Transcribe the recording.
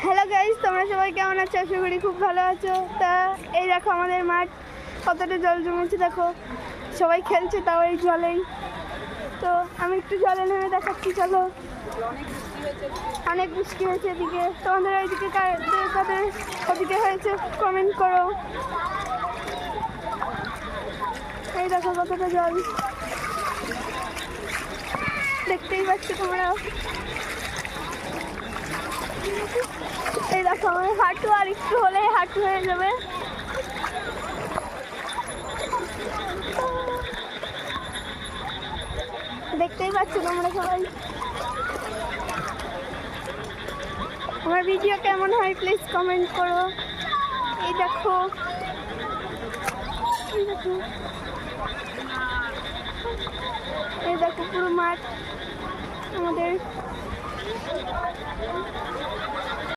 Hello guys, তোমরা সবাই কেমন আছো? আশা করি খুব ভালো আছো। তা এই দেখো আমাদের মাঠ কতটা জল জমেছে, দেখো সবাই খেলছে তাও এই জলেই। তো আমি একটু জলে নেমে দেখাচ্ছি, চলো। অনেক বৃষ্টি হয়েছে এদিকে, তোমাদের ওইদিকে কাদের ওদিকে হয়েছে কমেন্ট করো। এই দেখো কতটা জল, দেখতেই পাচ্ছ তোমরা। এই দেখো আমার হাঁটু, আর একটু হলে হাঁটু হয়ে যাবে। দেখতেই পাচ্ছ তোমরা সবাই। আমার ভিডিও কেমন হয় প্লিজ কমেন্ট করো। এই দেখো, এই দেখো পুরো মাঠ আমাদের।